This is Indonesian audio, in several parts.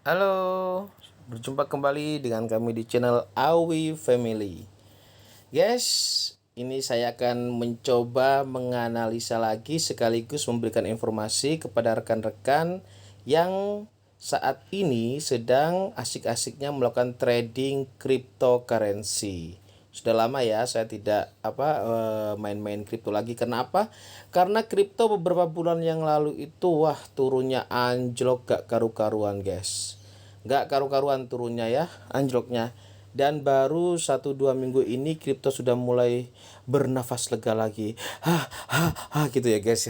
Halo, berjumpa kembali dengan kami di channel Awi Family. Guys, ini saya akan mencoba menganalisa lagi sekaligus memberikan informasi kepada rekan-rekan yang saat ini sedang asik-asiknya melakukan trading cryptocurrency. Sudah lama ya saya tidak main-main kripto lagi. Kenapa? Karena kripto beberapa bulan yang lalu itu turunnya anjlok gak karu-karuan, guys. Gak karu-karuan turunnya ya, anjloknya. Dan baru 1-2 minggu ini kripto sudah mulai bernafas lega lagi. Gitu ya, guys.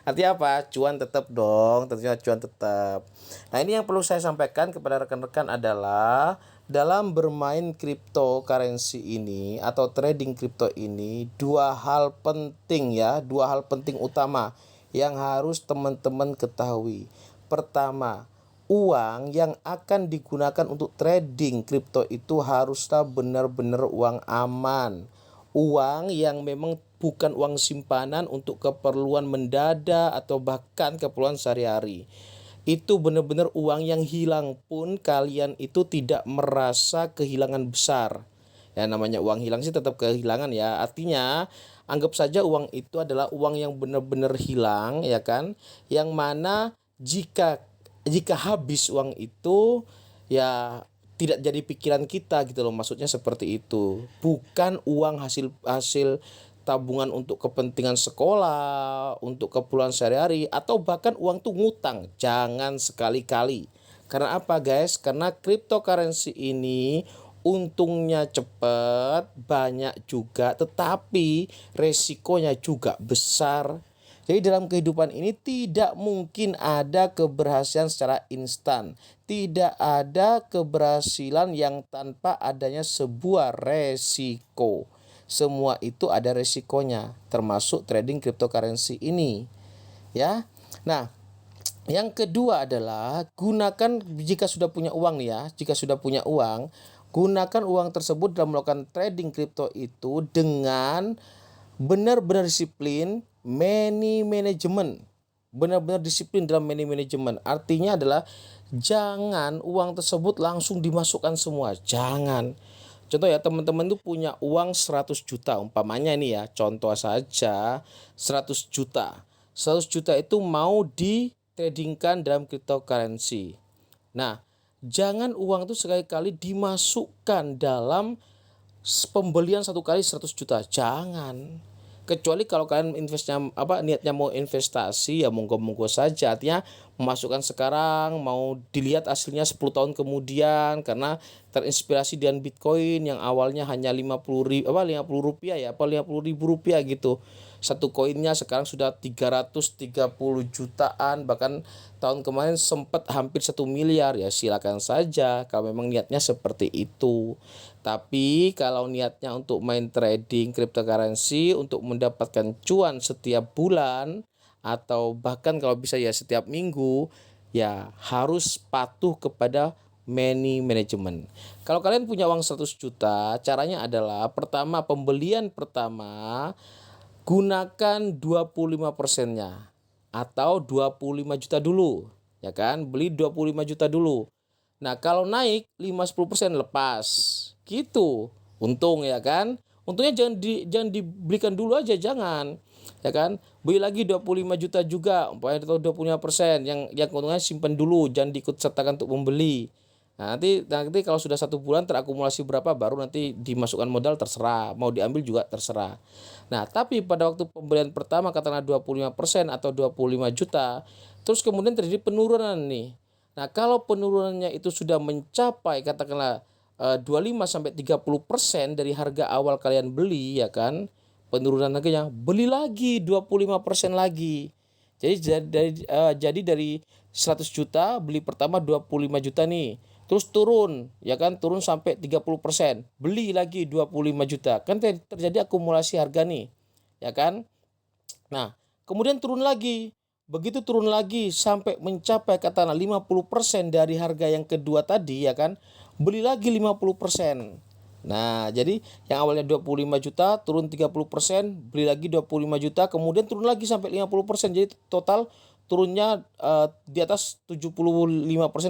Artinya apa? Cuan tetap dong, tentunya cuan tetap. Nah, ini yang perlu saya sampaikan kepada rekan-rekan adalah dalam bermain cryptocurrency ini atau trading kripto ini, dua hal penting ya, dua hal penting utama yang harus teman-teman ketahui. Pertama, uang yang akan digunakan untuk trading kripto itu haruslah benar-benar uang aman. Uang yang memang bukan uang simpanan untuk keperluan mendadak atau bahkan keperluan sehari-hari. Itu benar-benar uang yang hilang pun kalian itu tidak merasa kehilangan besar. Ya, namanya uang hilang sih tetap kehilangan ya. Artinya anggap saja uang itu adalah uang yang benar-benar hilang, ya kan? Yang mana jika habis uang itu ya tidak jadi pikiran kita gitu loh, maksudnya seperti itu. Bukan uang hasil hasil tabungan untuk kepentingan sekolah, untuk keperluan sehari-hari, atau bahkan uang tuh ngutang. Jangan sekali-kali. Karena apa, guys? Karena cryptocurrency ini untungnya cepat, banyak juga, tetapi resikonya juga besar. Jadi dalam kehidupan ini tidak mungkin ada keberhasilan secara instan. Tidak ada keberhasilan yang tanpa adanya sebuah resiko. Semua itu ada resikonya, termasuk trading cryptocurrency ini, ya. Nah, yang kedua adalah gunakan jika sudah punya uang nih ya, jika sudah punya uang, gunakan uang tersebut dalam melakukan trading kripto itu dengan benar-benar disiplin, money management. Benar-benar disiplin dalam money management. Artinya adalah jangan uang tersebut langsung dimasukkan semua, jangan. Contoh ya, teman-teman tuh punya uang 100 juta umpamanya ini ya, contoh saja 100 juta. 100 juta itu mau ditradingkan dalam cryptocurrency. Nah, jangan uang itu sekali-kali dimasukkan dalam pembelian satu kali 100 juta. Jangan. Kecuali kalau kalian niatnya mau investasi, ya monggo-monggo saja. Artinya memasukkan sekarang, mau dilihat hasilnya 10 tahun kemudian, karena terinspirasi dengan Bitcoin yang awalnya hanya 50 rupiah ya, 50 ribu rupiah gitu. Satu koinnya sekarang sudah 330 jutaan, bahkan tahun kemarin sempat hampir 1 miliar. Ya silakan saja kalau memang niatnya seperti itu. Tapi kalau niatnya untuk main trading cryptocurrency untuk mendapatkan cuan setiap bulan atau bahkan kalau bisa ya setiap minggu, ya harus patuh kepada money management. Kalau kalian punya uang 100 juta, caranya adalah pertama, pembelian pertama gunakan 25%-nya atau 25 juta dulu, ya kan? Beli 25 juta dulu. Nah, kalau naik 5-10% lepas. Gitu. Untung ya kan? Untungnya jangan dibelikan dulu aja, jangan. Ya kan? Beli lagi 25 juta juga, umpamanya atau 25%, yang keuntungannya simpan dulu, jangan diikut sertakan untuk membeli. Nah, nanti kalau sudah 1 bulan terakumulasi berapa baru nanti dimasukkan modal, terserah, mau diambil juga terserah. Nah, tapi pada waktu pembelian pertama katakanlah 25% atau 25 juta, terus kemudian terjadi penurunan nih. Nah, kalau penurunannya itu sudah mencapai katakanlah 25 sampai 30% dari harga awal kalian beli, ya kan? Penurunan harganya, beli lagi 25% lagi. Jadi dari 100 juta beli pertama 25 juta nih. Terus turun, ya kan? Turun sampai 30%. Beli lagi 25 juta. Kan terjadi akumulasi harga nih. Ya kan? Nah, kemudian turun lagi. Begitu turun lagi sampai mencapai katakanlah 50% dari harga yang kedua tadi, ya kan? Beli lagi 50%. Nah, jadi yang awalnya 25 juta turun 30%, beli lagi 25 juta, kemudian turun lagi sampai 50%. Jadi total turunnya di atas 75%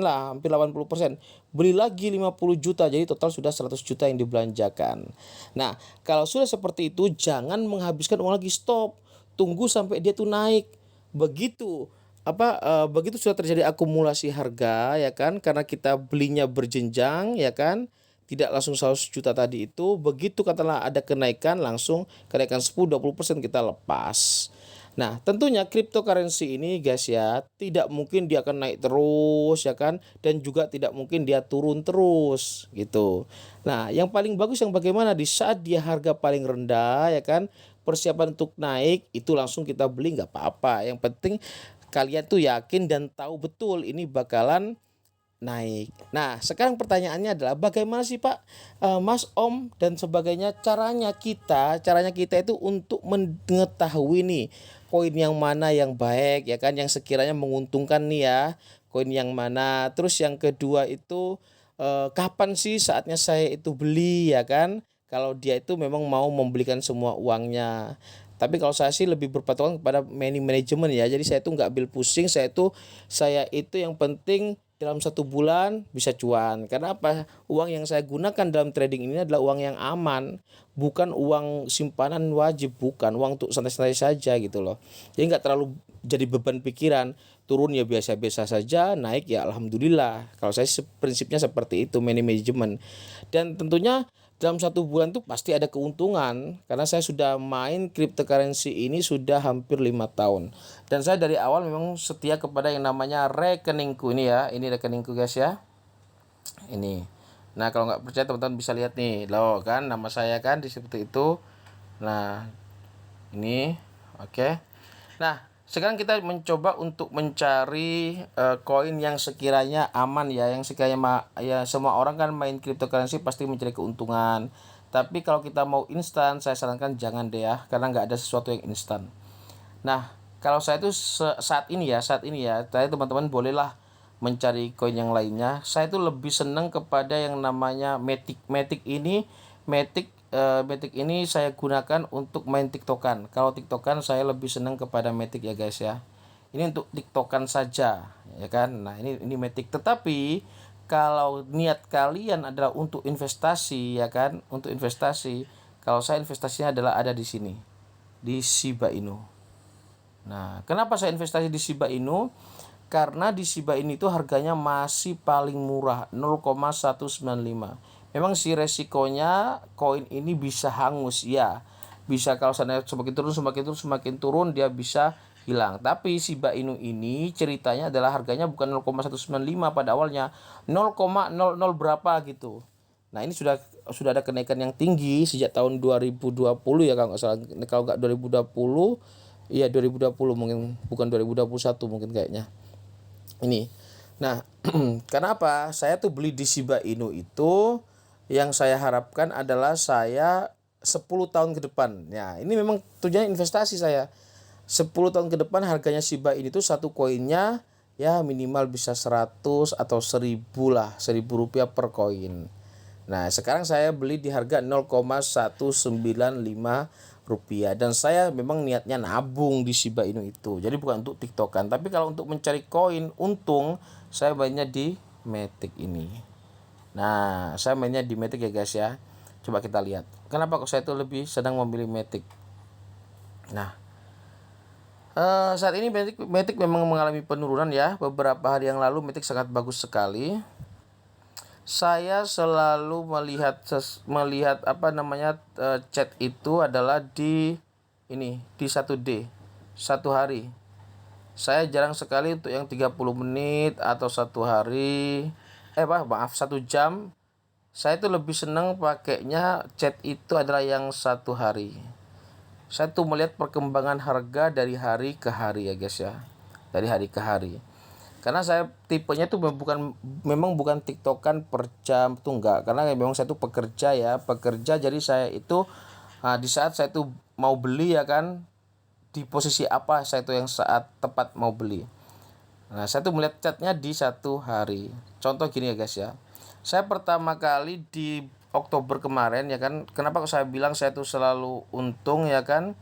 lah, hampir 80%. Beli lagi 50 juta, jadi total sudah 100 juta yang dibelanjakan. Nah, kalau sudah seperti itu jangan menghabiskan uang lagi, stop. Tunggu sampai dia tuh naik. Begitu begitu sudah terjadi akumulasi harga ya kan, karena kita belinya berjenjang ya kan, tidak langsung 100 juta tadi itu, begitu katakanlah ada kenaikan, langsung kenaikan 10-20% kita lepas. Nah, tentunya cryptocurrency ini guys ya, tidak mungkin dia akan naik terus ya kan, dan juga tidak mungkin dia turun terus gitu. Nah, yang paling bagus yang bagaimana di saat dia harga paling rendah ya kan, persiapan untuk naik itu langsung kita beli nggak apa-apa. Yang penting kalian tuh yakin dan tahu betul ini bakalan naik. Nah, sekarang pertanyaannya adalah bagaimana sih Pak, Mas, Om dan sebagainya caranya kita itu untuk mengetahui nih koin yang mana yang baik ya kan, yang sekiranya menguntungkan nih ya, koin yang mana. Terus yang kedua itu kapan sih saatnya saya itu beli ya kan? Kalau dia itu memang mau membelikan semua uangnya. Tapi kalau saya sih lebih berpatokan kepada money management ya. Jadi saya itu nggak ambil pusing, saya itu yang penting dalam 1 bulan bisa cuan. Karena apa? Uang yang saya gunakan dalam trading ini adalah uang yang aman, bukan uang simpanan wajib, bukan uang untuk santai-santai saja gitu loh. Jadi nggak terlalu jadi beban pikiran. Turun ya biasa-biasa saja, naik ya alhamdulillah. Kalau saya prinsipnya seperti itu, money management. Dan tentunya dalam 1 bulan tuh pasti ada keuntungan, karena saya sudah main cryptocurrency ini sudah hampir 5 tahun, dan saya dari awal memang setia kepada yang namanya rekeningku ini ya. Ini rekeningku guys ya, ini. Nah, kalau nggak percaya teman-teman bisa lihat nih loh kan, nama saya kan di seperti itu. Nah, ini oke. Nah, sekarang kita mencoba untuk mencari koin yang sekiranya aman ya, yang sekiranya ya semua orang kan main cryptocurrency pasti mencari keuntungan. Tapi kalau kita mau instan, saya sarankan jangan deh ya, karena nggak ada sesuatu yang instan. Nah, kalau saya itu saat ini ya, saya teman-teman bolehlah mencari koin yang lainnya. Saya itu lebih senang kepada yang namanya Matic. Matic ini saya gunakan untuk main TikTokan. Kalau TikTokan saya lebih senang kepada Matic ya guys ya. Ini untuk TikTokan saja, ya kan. Nah, ini Matic. Tetapi kalau niat kalian adalah untuk investasi ya kan, untuk investasi, kalau saya investasinya adalah ada di sini, di Shiba Inu. Nah, kenapa saya investasi di Shiba Inu? Karena di Shiba Inu itu harganya masih paling murah, 0,195. Memang si resikonya koin ini bisa hangus ya. Bisa kalau sana semakin turun dia bisa hilang. Tapi Shiba Inu ini ceritanya adalah harganya bukan 0,195 pada awalnya, 0,00 berapa gitu. Nah, ini sudah ada kenaikan yang tinggi sejak tahun 2020 ya kalau nggak salah. Kalau nggak 2020, iya 2020 mungkin, bukan 2021 mungkin kayaknya. Ini. Nah, karena apa? Saya tuh beli di Shiba Inu itu yang saya harapkan adalah saya 10 tahun ke depan. Ya, ini memang tujuannya investasi saya. 10 tahun ke depan harganya Shiba Inu itu satu koinnya ya minimal bisa 100 atau 1000 lah, 1000 rupiah per koin. Nah, sekarang saya beli di harga 0,195 rupiah, dan saya memang niatnya nabung di Shiba Inu itu. Jadi bukan untuk TikTokan, tapi kalau untuk mencari koin untung saya mainnya di Matic ini. Nah, saya mainnya di Matic ya guys ya. Coba kita lihat. Kenapa kok saya itu lebih sedang memilih Matic? Nah, saat ini Matic memang mengalami penurunan ya. Beberapa hari yang lalu Matic sangat bagus sekali. Saya selalu melihat chat itu adalah di 1D, 1 hari. Saya jarang sekali untuk yang 30 menit atau 1 hari. 1 jam. Saya itu lebih senang pakainya chat itu adalah yang 1 hari. Saya tuh melihat perkembangan harga dari hari ke hari ya guys ya. Dari hari ke hari. Karena saya tipenya tuh memang bukan TikTokan per jam tuh enggak, karena memang saya tuh pekerja jadi saya itu di saat saya tuh mau beli ya kan, di posisi apa saya tuh yang saat tepat mau beli. Nah, saya tuh melihat chatnya di 1 hari. Contoh gini ya guys ya, saya pertama kali di Oktober kemarin ya kan, kenapa kok saya bilang saya tuh selalu untung ya kan.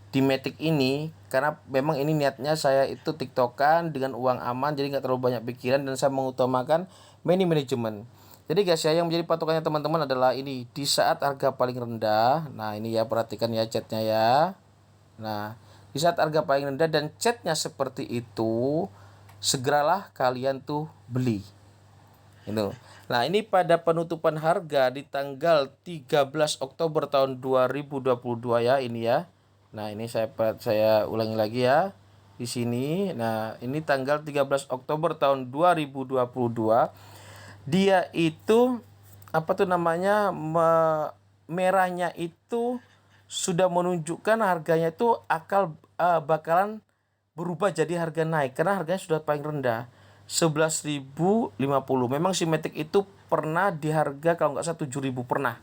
di Matic ini, karena memang ini niatnya saya itu tiktokan dengan uang aman, jadi nggak terlalu banyak pikiran dan saya mengutamakan money management. Jadi guys ya, yang menjadi patokannya teman-teman adalah ini di saat harga paling rendah. Nah ini ya, perhatikan ya chatnya ya. Nah di saat harga paling rendah dan chatnya seperti itu, segeralah kalian tuh beli. Itu. Nah, ini pada penutupan harga di tanggal 13 Oktober tahun 2022 ya, ini ya. Nah, ini saya ulangi lagi ya di sini. Nah, ini tanggal 13 Oktober tahun 2022. Dia itu apa tuh namanya? Merahnya itu sudah menunjukkan harganya itu bakalan berubah jadi harga naik karena harganya sudah paling rendah 11.050. Memang si Matic itu pernah di harga kalau nggak salah 7.000, pernah.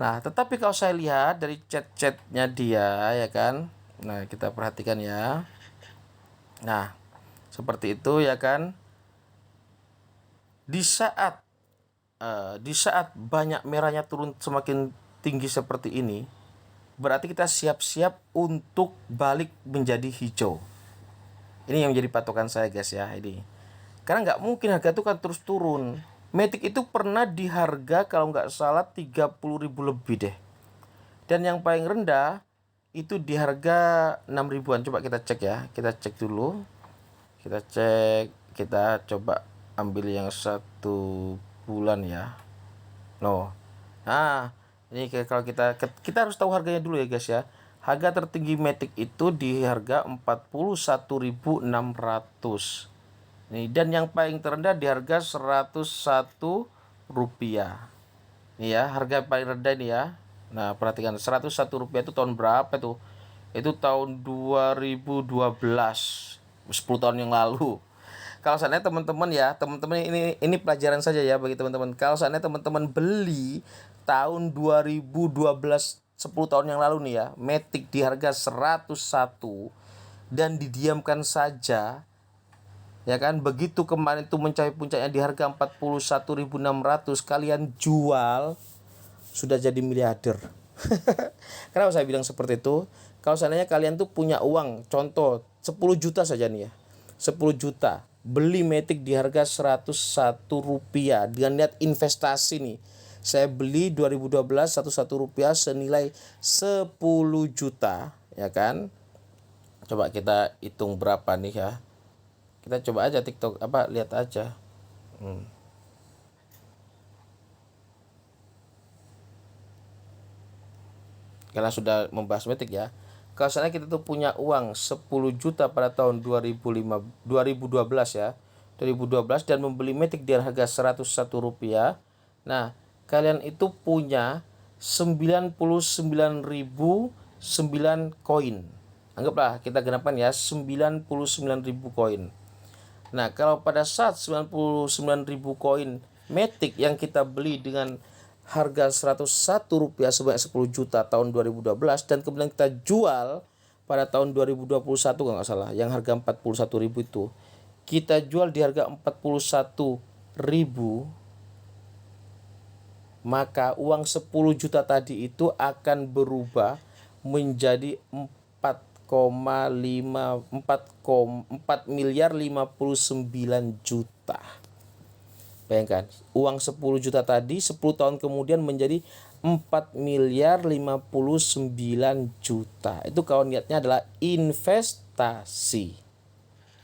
Nah tetapi kalau saya lihat dari chat-chatnya dia ya kan, nah kita perhatikan ya, nah seperti itu ya kan. Di saat banyak merahnya turun semakin tinggi seperti ini, berarti kita siap-siap untuk balik menjadi hijau. Ini yang menjadi patokan saya guys ya ini. Karena nggak mungkin harga itu kan terus turun. Matic itu pernah di harga kalau nggak salah 30.000 lebih deh. Dan yang paling rendah itu di harga 6 ribuan. Coba kita cek ya. Kita cek dulu. Kita cek. Kita coba ambil yang 1 bulan ya. Nah, ini kalau kita harus tahu harganya dulu ya guys ya. Harga tertinggi Matic itu di harga 41.600. Nih, dan yang paling terendah di harga 101 rupiah. Nih ya, harga paling rendah nih ya. Nah, perhatikan 101 rupiah itu tahun berapa tuh? Itu tahun 2012, 10 tahun yang lalu. Kalau seandainya teman-teman ya, teman-teman ini pelajaran saja ya bagi teman-teman. Kalau seandainya teman-teman beli tahun 2012, 10 tahun yang lalu nih ya, Matic di harga 101 dan didiamkan saja, ya kan, begitu kemarin itu mencapai puncaknya di harga 41.600, kalian jual sudah jadi miliarder. Kenapa saya bilang seperti itu? Kalau seandainya kalian tuh punya uang, contoh 10 juta saja nih ya, 10 juta beli Matic di harga 101 rupiah dengan niat investasi nih. Saya beli 2012 101 rupiah senilai 10 juta ya kan. Coba kita hitung berapa nih ya. Kita coba aja TikTok lihat aja. Karena sudah membahas Matic ya. Kalau misalnya kita tuh punya uang 10 juta pada tahun 2012 ya, 2012 dan membeli Matic di harga 101 rupiah. Nah, kalian itu punya 99.009 koin. Anggaplah kita genapkan ya 99.000 koin. Nah, kalau pada saat 99.000 koin Matic yang kita beli dengan harga 101 rupiah sebanyak 10 juta tahun 2012 dan kemudian kita jual pada tahun 2021 kalau nggak salah yang harga 41.000 itu kita jual di harga 41.000, maka uang 10 juta tadi itu akan berubah menjadi 4 miliar 59 juta. Bayangkan, uang 10 juta tadi 10 tahun kemudian menjadi 4 miliar 59 juta. Itu kalau niatnya adalah investasi.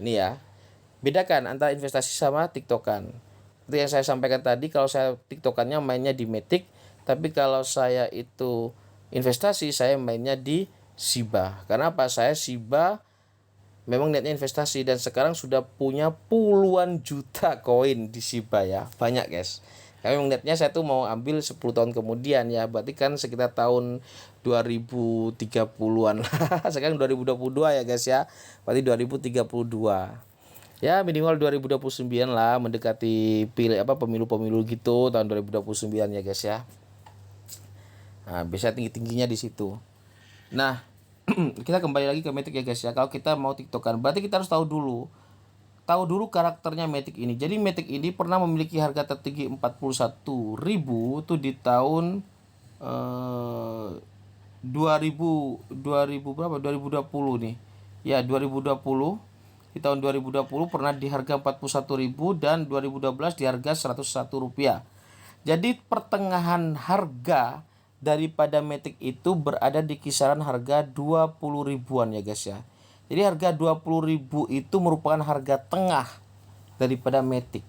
Ini ya. Bedakan antara investasi sama tiktokan. Seperti yang saya sampaikan tadi, kalau saya tiktokannya mainnya di Matic, tapi kalau saya itu investasi, saya mainnya di Shiba. Karena apa? Saya Shiba memang niatnya investasi dan sekarang sudah punya puluhan juta koin di Shiba ya. Banyak guys. Kami memang niatnya saya tuh mau ambil 10 tahun kemudian ya. Berarti kan sekitar tahun 2030-an lah. Sekarang 2022 ya guys ya. Berarti 2032. Ya minimal 2029 lah, mendekati pemilu-pemilu gitu tahun 2029 ya guys ya. Nah, bisa tinggi-tingginya di situ. Nah, kita kembali lagi ke Matic ya guys ya. Kalau kita mau tiktokan, berarti kita harus tahu dulu karakternya Matic ini. Jadi Matic ini pernah memiliki harga tertinggi 41.000 tuh di tahun 2000 berapa? 2020 nih. Ya, 2020. Di tahun 2020 pernah di harga 41.000 dan 2012 di harga Rp101. Jadi pertengahan harga daripada Matic itu berada di kisaran harga 20 ribuan ya guys ya. Jadi harga 20.000 itu merupakan harga tengah daripada Matic.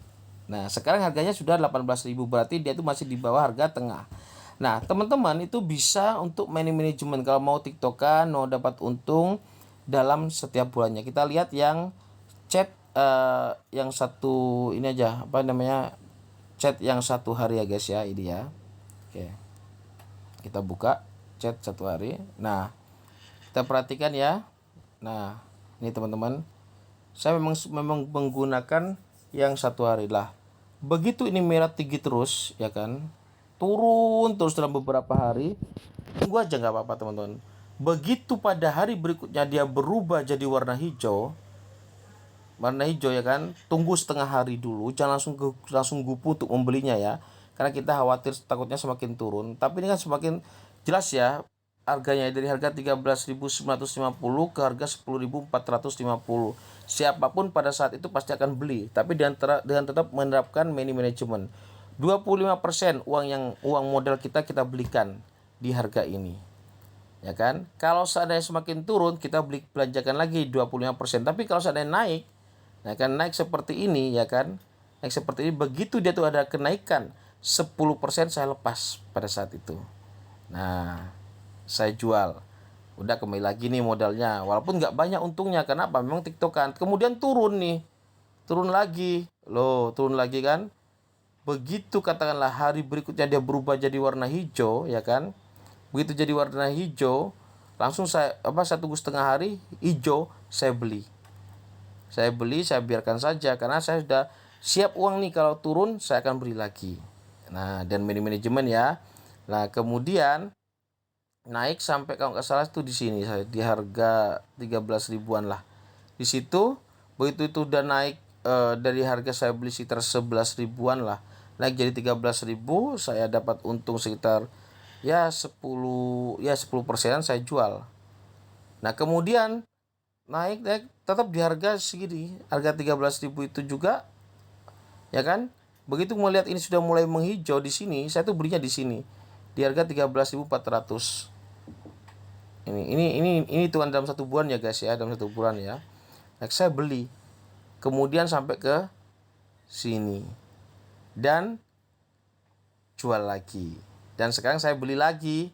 Nah, sekarang harganya sudah 18.000, berarti dia itu masih di bawah harga tengah. Nah, teman-teman itu bisa untuk money management kalau mau TikTokan, mau dapat untung dalam setiap bulannya. Kita lihat yang chat yang satu ini aja, apa namanya? Chat yang satu hari ya guys ya, ini ya. Oke. Kita buka chat satu hari. Nah, kita perhatikan ya. Nah, ini teman-teman. Saya memang menggunakan yang satu hari lah. Begitu ini merah tinggi terus, ya kan? Turun terus dalam beberapa hari. Tunggu aja nggak apa-apa teman-teman. Begitu pada hari berikutnya dia berubah jadi warna hijau ya kan, tunggu setengah hari dulu, jangan langsung gupu untuk membelinya ya, karena kita khawatir takutnya semakin turun. Tapi ini kan semakin jelas ya harganya, dari harga 13.950 ke harga 10.450. Siapapun pada saat itu pasti akan beli, tapi dengan tetap menerapkan money management. 25% uang modal kita belikan di harga ini, ya kan. Kalau seandainya semakin turun, kita belanjakan lagi 25%. Tapi kalau seandainya naik, nah kan naik seperti ini ya kan, naik seperti ini, begitu dia tuh ada kenaikan 10%, saya lepas pada saat itu. Nah, saya jual, udah kembali lagi nih modalnya, walaupun nggak banyak untungnya. Kenapa? Memang TikTokan. Kemudian turun nih, turun lagi loh, turun lagi kan. Begitu katakanlah hari berikutnya dia berubah jadi warna hijau ya kan, begitu jadi warna hijau langsung saya tunggu setengah hari hijau, saya beli, saya biarkan saja karena saya sudah siap uang nih, kalau turun saya akan beli lagi. Nah, dan manajemen ya. Nah, kemudian naik sampai kalau nggak salah itu di sini saya di harga 13 ribuan lah. Di situ begitu itu udah naik dari harga saya beli sekitar 11 ribuan lah. Naik jadi 13.000, saya dapat untung sekitar ya 10% saya jual. Nah, kemudian naik tetap di harga segini, harga 13.000 itu juga ya kan. Begitu melihat ini sudah mulai menghijau di sini, saya tuh belinya di sini di harga 13.400. Ini hitungan dalam satu bulan ya guys ya, dalam satu bulan ya. Nah, saya beli kemudian sampai ke sini dan jual lagi, dan sekarang saya beli lagi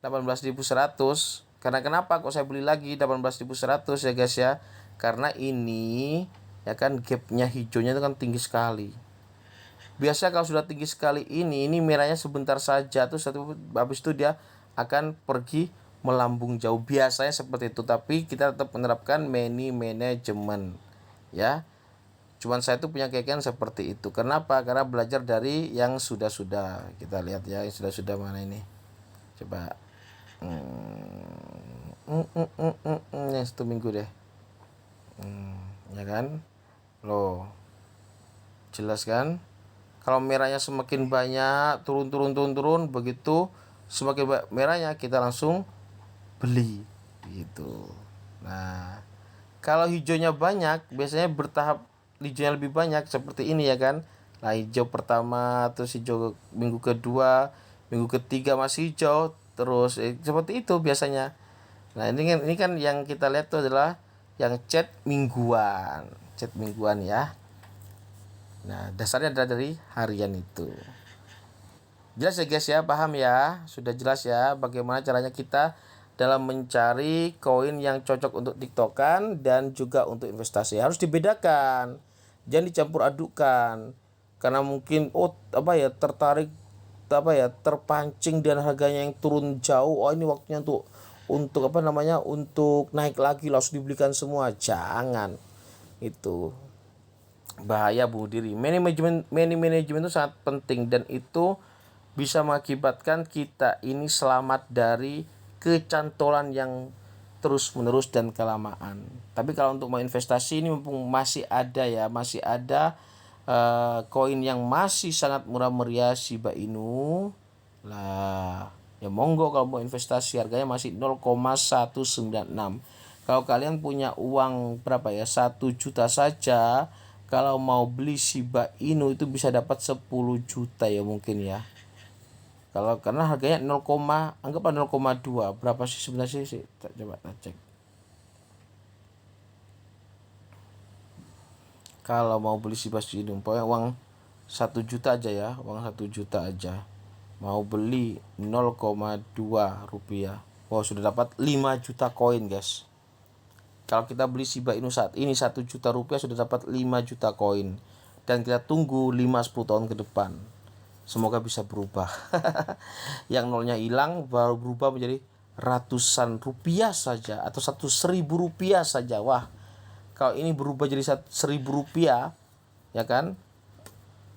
18.100. Karena kenapa kok saya beli lagi 18.100 ya guys ya, karena ini ya kan gapnya hijaunya itu kan tinggi sekali. Biasa kalau sudah tinggi sekali ini merahnya sebentar saja tuh habis itu dia akan pergi melambung jauh, biasanya seperti itu. Tapi kita tetap menerapkan money management ya. Cuman saya tuh punya keyakinan seperti itu. Kenapa? Karena belajar dari yang sudah-sudah. Kita lihat ya, yang sudah-sudah mana ini. Coba. Yang 1 minggu deh. Ya kan? Loh. Jelas kan? Kalau merahnya semakin banyak, turun, begitu semakin merahnya kita langsung beli gitu. Nah, kalau hijaunya banyak, biasanya bertahap hijaunya lebih banyak seperti ini ya kan. Nah, hijau pertama, terus hijau minggu kedua, minggu ketiga masih hijau, terus seperti itu biasanya. Nah, ini kan yang kita lihat tuh adalah yang chat mingguan ya. Nah, dasarnya adalah dari harian itu. Jelas ya guys ya, paham ya? Sudah jelas ya bagaimana caranya kita dalam mencari koin yang cocok untuk TikTokan dan juga untuk investasi. Harus dibedakan. Jangan dicampur adukan. Karena mungkin tertarik terpancing dan harganya yang turun jauh. Oh, ini waktunya untuk untuk naik lagi, langsung dibelikan semua. Jangan. Itu bahaya, bunuh diri. Money management itu sangat penting, dan itu bisa mengakibatkan kita ini selamat dari kecantolan yang terus menerus dan kelamaan. Tapi kalau untuk mau investasi ini mumpung masih ada koin yang masih sangat murah meriah, Shiba Inu lah, Ya monggo kalau mau investasi, harganya masih 0,196. Kalau kalian punya uang berapa ya, 1 juta saja, kalau mau beli Shiba Inu itu bisa dapat 10 juta ya mungkin ya. Kalau karena harganya 0, anggaplah 0,2, berapa sih sebenarnya sih? Coba kita cek. Kalau mau beli Shiba Inu, pokoknya uang 1 juta aja ya, uang 1 juta aja. Mau beli 0,2 rupiah. Wow, sudah dapat 5 juta koin, guys. Kalau kita beli Shiba Inu saat ini 1 juta rupiah sudah dapat 5 juta koin. Dan kita tunggu 5-10 tahun ke depan. Semoga bisa berubah. Yang nolnya hilang baru berubah menjadi ratusan rupiah saja atau 1.000 rupiah saja. Wah, kalau ini berubah jadi 1.000 rupiah, ya kan,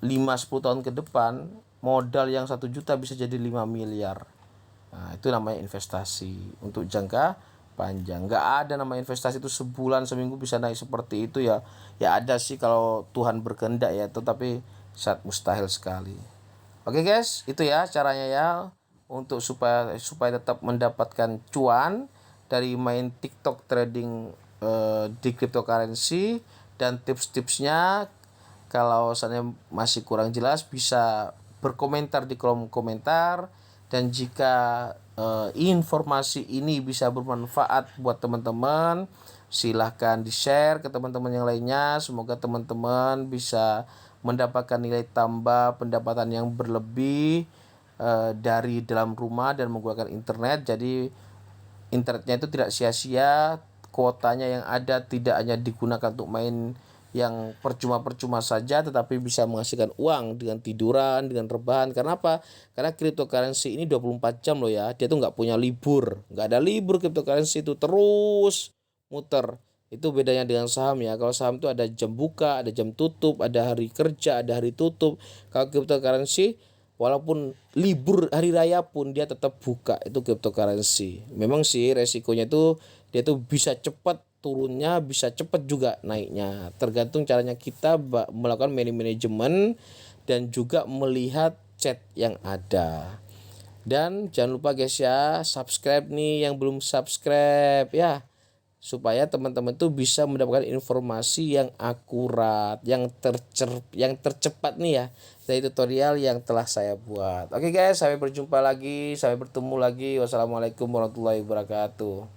5-10 tahun ke depan modal yang 1 juta bisa jadi 5 miliar. Nah, itu namanya investasi untuk jangka panjang. Nggak ada nama investasi itu sebulan seminggu bisa naik seperti itu ya. Ya ada sih kalau Tuhan berkehendak ya, tetapi sangat mustahil sekali. Oke guys, itu ya caranya ya untuk supaya tetap mendapatkan cuan dari main TikTok trading di cryptocurrency. Dan tips-tipsnya kalau misalnya masih kurang jelas bisa berkomentar di kolom komentar. Dan jika informasi ini bisa bermanfaat buat teman-teman, silahkan di-share ke teman-teman yang lainnya. Semoga teman-teman bisa mendapatkan nilai tambah pendapatan yang berlebih dari dalam rumah dan menggunakan internet. Jadi internetnya itu tidak sia-sia, kuotanya yang ada tidak hanya digunakan untuk main yang percuma-percuma saja, tetapi bisa menghasilkan uang dengan tiduran, dengan rebahan. Karena apa? Karena cryptocurrency ini 24 jam loh ya, dia tuh nggak punya libur, nggak ada libur. Cryptocurrency itu terus muter. Itu bedanya dengan saham ya. Kalau saham itu ada jam buka, ada jam tutup, ada hari kerja, ada hari tutup. Kalau cryptocurrency walaupun libur hari raya pun dia tetap buka. Itu cryptocurrency. Memang sih resikonya itu dia tuh bisa cepat turunnya, bisa cepat juga naiknya. Tergantung caranya kita melakukan manajemen dan juga melihat chat yang ada. Dan jangan lupa guys ya, subscribe nih yang belum subscribe ya, supaya teman-teman tuh bisa mendapatkan informasi yang akurat, yang tercepat nih ya dari tutorial yang telah saya buat. Oke guys, sampai berjumpa lagi, sampai bertemu lagi. Wassalamualaikum warahmatullahi wabarakatuh.